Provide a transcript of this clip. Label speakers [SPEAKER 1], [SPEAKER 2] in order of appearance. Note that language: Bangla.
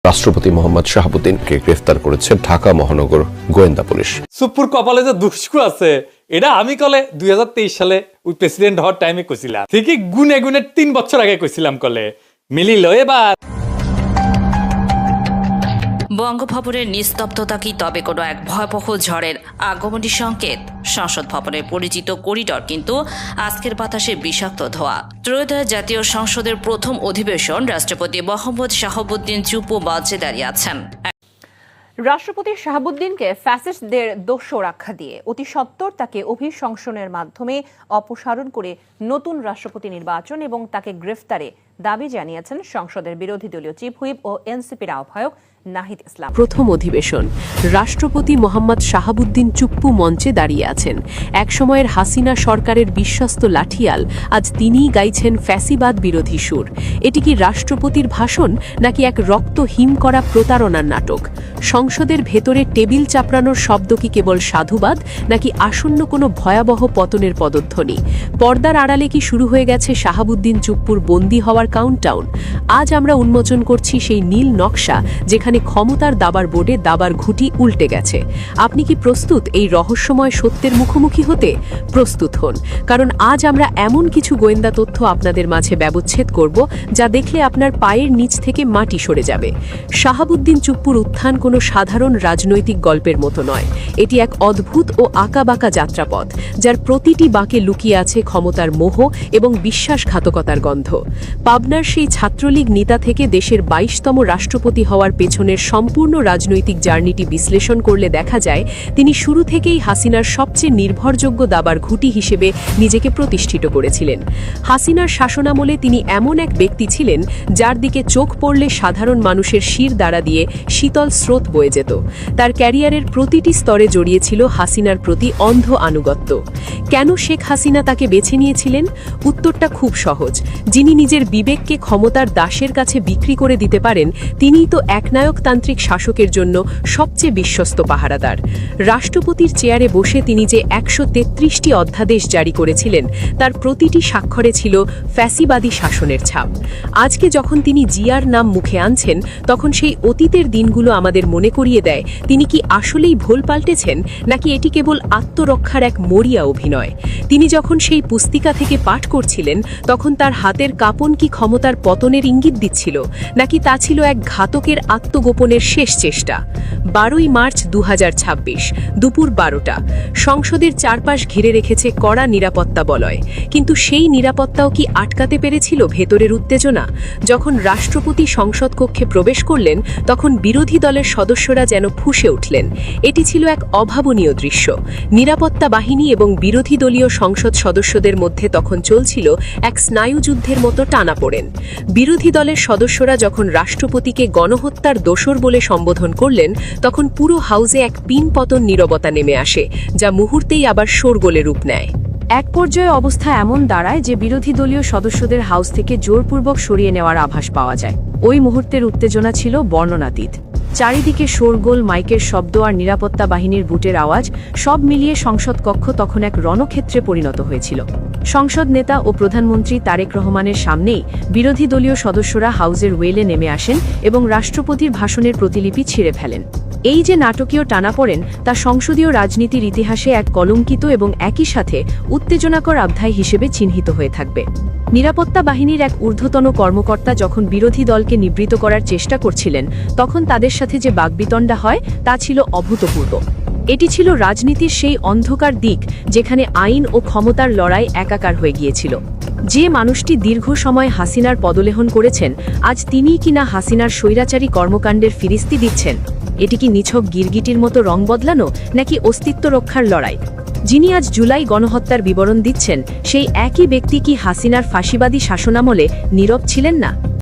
[SPEAKER 1] রাষ্ট্রপতি মোহাম্মদ শাহাবুদ্দিনকে গ্রেফতার করেছে ঢাকা মহানগর গোয়েন্দা পুলিশ।
[SPEAKER 2] সুপুর কপালে যে দুষ্কু আছে এটা আমি কলে 2023 সালে ওই প্রেসিডেন্ট হওয়ার টাইমে কইছিলাম, ঠিকই গুনে গুনে 3 বছর আগে কইছিলাম, কলে মিলিল এবার।
[SPEAKER 3] বঙ্গভবনের নিস্তব্ধতা কি তবে কোনো এক ভয়াবহ ঝড়ের আগমনী সংকেত? সংসদ ভবনের পরিচিত করিডর কিন্তু আজকের বাতাসে বিষাক্ত ধোঁয়া। ত্রয়োদশ জাতীয় সংসদের প্রথম অধিবেশন, রাষ্ট্রপতি মোহাম্মদ শাহাবুদ্দিন চুপু মঞ্চে দাঁড়িয়ে আছেন।
[SPEAKER 4] রাষ্ট্রপতি শাহাবুদ্দিনকে ফ্যাসিস্টদের দোষর আখ্যা দিয়ে অতি সত্বর তাকে অভিশংসনের মাধ্যমে অপসারণ করে নতুন রাষ্ট্রপতি নির্বাচন এবং তাকে গ্রেফতারে দাবি জানিয়েছেন সংসদের বিরোধী দলীয় চিফ হুইপ ও এনসিপির আহ্বায়ক নাহিদ ইসলাম।
[SPEAKER 5] প্রথম অধিবেশন, রাষ্ট্রপতি মোহাম্মদ শাহাবুদ্দিন চুপ্পু মঞ্চে দাঁড়িয়ে আছেন। একসময়ের হাসিনা সরকারের বিশ্বস্ত লাঠিয়াল, আজ তিনিই গাইছেন ফ্যাসিবাদ বিরোধী সুর। এটি কি রাষ্ট্রপতির ভাষণ নাকি এক রক্ত হিম করা প্রতারণার নাটক? সংসদের ভেতরে টেবিল চাপড়ানোর শব্দ কি কেবল সাধুবাদ নাকি আসন্ন কোনো ভয়াবহ পতনের পদধ্বনি? পর্দার আড়ালে কি শুরু হয়ে গেছে শাহাবুদ্দিন চুপ্পুর বন্দী হওয়ার কাউন্টডাউন? আজ আমরা উন্মোচন করছি সেই নীল নকশা যেখানে ক্ষমতার দাবার বোর্ডে দাবার ঘুঁটি উল্টে গেছে। আপনি কি প্রস্তুত এই রহস্যময় সত্যের মুখোমুখি হতে? প্রস্তুত হন, কারণ আজ আমরা এমন কিছু গোয়েন্দা তথ্য আপনাদের মাঝে ব্যবচ্ছেদ করব যা দেখলে আপনার পায়ের নিচ থেকে মাটি সরে যাবে। শাহাবুদ্দিন চুপ্পুর উত্থান কোনো সাধারণ রাজনৈতিক গল্পের মতো নয়। এটি এক অদ্ভুত ও আঁকাবাঁকা যাত্রাপথ, যার প্রতিটি বাঁকে লুকিয়ে আছে ক্ষমতার মোহ এবং বিশ্বাসঘাতকতার গন্ধ। পাবনার সেই ছাত্রলীগ নেতা থেকে দেশের 22তম রাষ্ট্রপতি হওয়ার পেছনের সম্পূর্ণ রাজনৈতিক জার্নিটি বিশ্লেষণ করলে দেখা যায় তিনি শুরু থেকেই হাসিনার সবচেয়ে নির্ভরযোগ্য দাবার ঘুঁটি হিসেবে নিজেকে প্রতিষ্ঠিত করেছিলেন। হাসিনার শাসনামলে তিনি এমন এক ব্যক্তি ছিলেন যার দিকে চোখ পড়লে সাধারণ মানুষের শির দ্বারা দিয়ে শীতল স্রোত বয়ে যেত। তার ক্যারিয়ারের প্রতিটি স্তরে জড়িয়েছিল হাসিনার প্রতি অন্ধ আনুগত্য। কেন শেখ হাসিনা তাকে বেছে নিয়েছিলেন? উত্তরটা খুব সহজ। যিনি নিজের বিবেককে ক্ষমতার দাসের কাছে বিক্রি করে দিতে পারেন, তিনিই তো একনায়কতান্ত্রিক শাসকের জন্য সবচেয়ে বিশ্বস্ত পাহারাদার। রাষ্ট্রপতির চেয়ারে বসে তিনি যে 133টি অধ্যাদেশ জারি করেছিলেন, তার প্রতিটি স্বাক্ষরে ছিল ফ্যাসিবাদী শাসনের ছাপ। আজকে যখন তিনি জিয়ার নাম মুখে আনছেন, তখন সেই অতীতের দিনগুলো আমাদের মনে করিয়ে দেয় তিনি কি আসলেই ভোল পাল্টেছেন নাকি এটি কেবল আত্মরক্ষার এক মরিয়া অভিনয়। তিনি যখন সেই পুস্তিকা থেকে পাঠ করছিলেন, তখন তার হাতের কাঁপন কি ক্ষমতার পতনের ইঙ্গিত দিচ্ছিল নাকি তা ছিল এক ঘাতকের আত্মগোপনের শেষ চেষ্টা? 12ই মার্চ 2026 দুপুর 12টা। সংসদের চারপাশ ঘিরে রেখেছে কড়া নিরাপত্তা বলয়, কিন্তু সেই নিরাপত্তাও কি আটকাতে পেরেছিল ভেতরের উত্তেজনা? যখন রাষ্ট্রপতি সংসদ কক্ষে প্রবেশ করলেন, তখন বিরোধী দলের সদস্যরা যেন ফুঁসে উঠলেন। এটি ছিল এক অভাবনীয় দৃশ্য। নিরাপত্তা বাহিনী এবং বিরোধী দলীয় সংসদ সদস্যদের মধ্যে তখন চলছিল এক স্নায়ুযুদ্ধের মতো টানাপোড়েন। বিরোধী দলের সদস্যরা যখন রাষ্ট্রপতিকে গণহত্যার দোসর বলে সম্বোধন করলেন, তখন পুরো হাউসে এক পিনপতন নীরবতা নেমে আসে, যা মুহূর্তেই আবার শোরগোলে রূপ নেয়।
[SPEAKER 4] এক পর্যায়ে অবস্থা এমন দাঁড়ায় যে বিরোধী দলীয় সদস্যদের হাউস থেকে জোরপূর্বক সরিয়ে নেওয়ার আভাস পাওয়া যায়। ওই মুহূর্তের উত্তেজনা ছিল বর্ণনাতীত। চারিদিকে শোরগোল, মাইকের শব্দ আর নিরাপত্তা বাহিনীর বুটের আওয়াজ, সব মিলিয়ে সংসদ কক্ষ তখন এক রণক্ষেত্রে পরিণত হয়েছিল। সংসদ নেতা ও প্রধানমন্ত্রী তারেক রহমানের সামনেই বিরোধী দলীয় সদস্যরা হাউসের ওয়েলে নেমে আসেন এবং রাষ্ট্রপতির ভাষণের প্রতিলিপি ছিঁড়ে ফেলেন। এই যে নাটকীয় টানাপোড়েন, তা সংসদীয় রাজনীতির ইতিহাসে এক কলঙ্কিত এবং একই সাথে উত্তেজনাকর অধ্যায় হিসেবে চিহ্নিত হয়ে থাকবে। নিরাপত্তা বাহিনীর এক ঊর্ধ্বতন কর্মকর্তা যখন বিরোধী দলকে নিবৃত করার চেষ্টা করছিলেন, তখন তাদের সাথে যে বাকবিতণ্ডা হয় তা ছিল অভূতপূর্ব। এটি ছিল রাজনীতির সেই অন্ধকার দিক যেখানে আইন ও ক্ষমতার লড়াই একাকার হয়ে গিয়েছিল। যে মানুষটি দীর্ঘ সময় হাসিনার পদলেহন করেছেন, আজ তিনিই কিনা হাসিনার স্বৈরাচারী কর্মকাণ্ডের ফিরিস্তি দিচ্ছেন। এটি কি নিছক গিরগিটির মতো রং বদলানো নাকি অস্তিত্ব রক্ষার লড়াই? যিনি আজ জুলাই গণহত্যার বিবরণ দিচ্ছেন, সেই একই ব্যক্তি কি হাসিনার ফাঁসিবাদী শাসনামলে নীরব ছিলেন না?